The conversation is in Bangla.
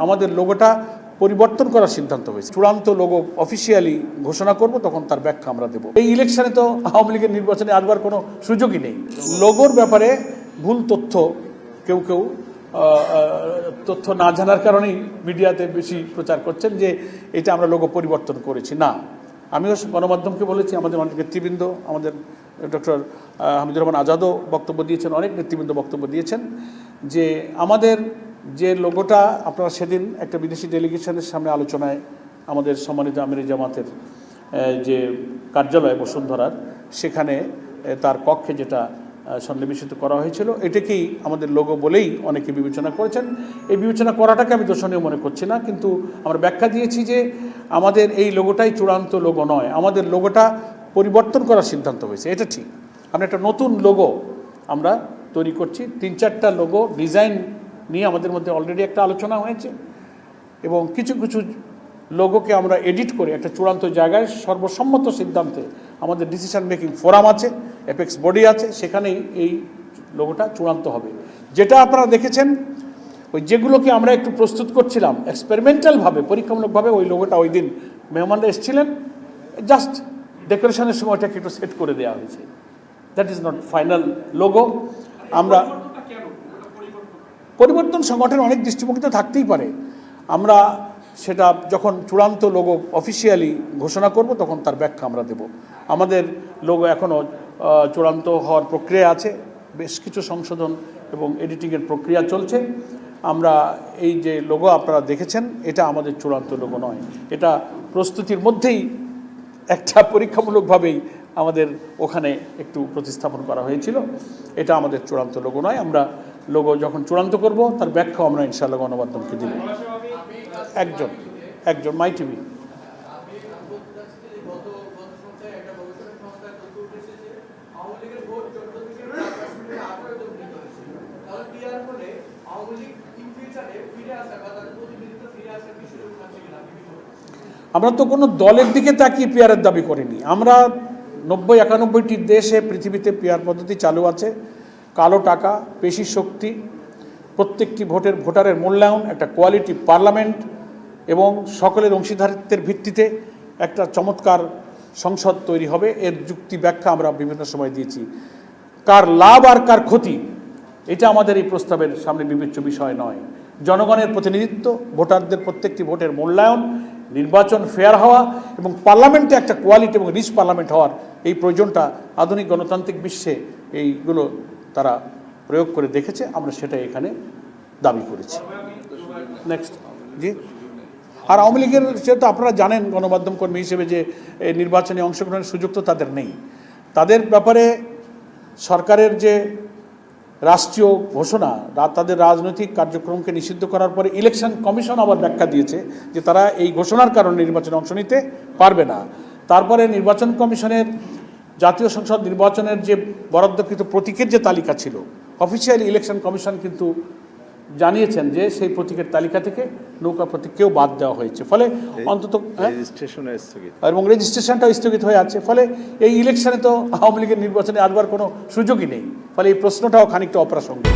আমাদের লোগোটা পরিবর্তন করার সিদ্ধান্ত হয়েছে। চূড়ান্ত লোগো অফিসিয়ালি ঘোষণা করব, তখন তার ব্যাখ্যা আমরা দেব। এই ইলেকশনে তো আওয়ামী লীগের নির্বাচনে আসবার কোনো সুযোগই নেই। লোগোর ব্যাপারে ভুল তথ্য কেউ তথ্য না জানার কারণেই মিডিয়াতে বেশি প্রচার করছেন যে এটা আমরা লোগো পরিবর্তন করেছি। না, আমিও গণমাধ্যমকে বলেছি, আমাদের অনেক নেতৃবৃন্দ, আমাদের ডক্টর হামিদুর রহমান আজাদও বক্তব্য দিয়েছেন, অনেক নেতৃবৃন্দ বক্তব্য দিয়েছেন যে আমাদের যে লোগোটা আপনারা সেদিন একটা বিদেশি ডেলিগেশনের সামনে আলোচনায় আমাদের সম্মানিত আমির জামাতের যে কার্যালয় বসুন্ধরার, সেখানে তার কক্ষে যেটা সন্নিবেশিত করা হয়েছিল, এটাকেই আমাদের লোগো বলেই অনেকে বিবেচনা করেছেন। এই বিবেচনা করাটাকে আমি দোষণীয় মনে করছি না, কিন্তু আমরা ব্যাখ্যা দিয়েছি যে আমাদের এই লোগোটাই চূড়ান্ত লোগো নয়, আমাদের লোগোটা পরিবর্তন করার সিদ্ধান্ত হয়েছে। এটা ঠিক, আমরা একটা নতুন লোগো আমরা তৈরি করছি। 3-4টা লোগো ডিজাইন নিয়ে আমাদের মধ্যে অলরেডি একটা আলোচনা হয়েছে, এবং কিছু কিছু লোগোকে আমরা এডিট করে একটা চূড়ান্ত জায়গায় সর্বসম্মত সিদ্ধান্তে আমাদের ডিসিশন মেকিং ফোরাম আছে, অ্যাপেক্স বডি আছে, সেখানেই এই লোগোটা চূড়ান্ত হবে। যেটা আপনারা দেখেছেন, ওই যেগুলোকে আমরা একটু প্রস্তুত করছিলাম এক্সপেরিমেন্টালভাবে, পরীক্ষামূলকভাবে, ওই লোগোটা ওই দিন মেহমানরা এসেছিলেন, জাস্ট ডেকোরেশনের সময় ওটাকে একটু সেট করে দেওয়া হয়েছে। That is not final logo. আমরা পরিবর্তন সংগঠনের অনেক দৃষ্টিভঙ্গি তো থাকতেই পারে, আমরা সেটা যখন চূড়ান্ত লোগো অফিসিয়ালি ঘোষণা করব, তখন তার ব্যাখ্যা আমরা দেব। আমাদের লোগো এখনও চূড়ান্ত হওয়ার প্রক্রিয়া আছে, বেশ কিছু সংশোধন এবং এডিটিংয়ের প্রক্রিয়া চলছে। আমরা এই যে লোগো আপনারা দেখেছেন, এটা আমাদের চূড়ান্ত লোগো নয়, এটা প্রস্তুতির মধ্যেই একটা পরীক্ষামূলকভাবেই আমাদের ওখানে একটু প্রতিস্থাপন করা হয়েছিল। এটা আমাদের চূড়ান্ত লোগো নয়। আমরা লোগো যখন চূড়ান্ত করব, তার ব্যাখ্যা আমরা ইনশাআল্লাহ গণমাধ্যমকে দিব। একজন মাই টিভি। আমরা তো কোনো দলের দিকে তাকিয়ে পিয়ারের দাবি করিনি। আমরা 90-91টি দেশে পৃথিবীতে পিয়ার পদ্ধতি চালু আছে। কালো টাকা, পেশি শক্তি, প্রত্যেকটি ভোটারের মূল্যায়ন, একটা কোয়ালিটি পার্লামেন্ট এবং সকলের অংশীদারিত্বের ভিত্তিতে একটা চমৎকার সংসদ তৈরি হবে। এর যুক্তি ব্যাখ্যা আমরা বিভিন্ন সময় দিয়েছি। কার লাভ আর কার ক্ষতি, এটা আমাদের এই প্রস্তাবের সামনে বিবেচ্য বিষয় নয়। জনগণের প্রতিনিধিত্ব, ভোটারদের প্রত্যেকটি ভোটের মূল্যায়ন, নির্বাচন ফেয়ার হওয়া এবং পার্লামেন্টে একটা কোয়ালিটি এবং রিচ পার্লামেন্ট হওয়ার এই প্রয়োজনটা আধুনিক গণতান্ত্রিক বিশ্বে এইগুলো তারা প্রয়োগ করে দেখেছে। আমরা সেটা এখানে দাবি করেছি। নেক্সট জি। আর আওয়ামী লীগের যেহেতু আপনারা জানেন গণমাধ্যম কর্মী হিসেবে যে নির্বাচনে অংশগ্রহণের সুযোগ তো তাদের নেই। তাদের ব্যাপারে সরকারের যে রাষ্ট্রীয় ঘোষণা, তাদের রাজনৈতিক কার্যক্রমকে নিষিদ্ধ করার পরে ইলেকশন কমিশন আবার ব্যাখ্যা দিয়েছে যে তারা এই ঘোষণার কারণে নির্বাচনে অংশ নিতে পারবে না। তারপরে নির্বাচন কমিশনের জাতীয় সংসদ নির্বাচনের যে বরাদ্দকৃত প্রতীকের যে তালিকা ছিল, অফিসিয়ালি ইলেকশন কমিশন কিন্তু জানিয়েছেন যে সেই প্রতীকের তালিকা থেকে নৌকা প্রতীককেও বাদ দেওয়া হয়েছে। ফলে অন্তত এবং রেজিস্ট্রেশনটাও স্থগিত হয়ে আছে। ফলে এই ইলেকশনে তো আওয়ামী লীগের নির্বাচনে আসবার কোনো সুযোগই নেই। ফলে এই প্রশ্নটাও খানিকটা অপ্রাসঙ্গিক।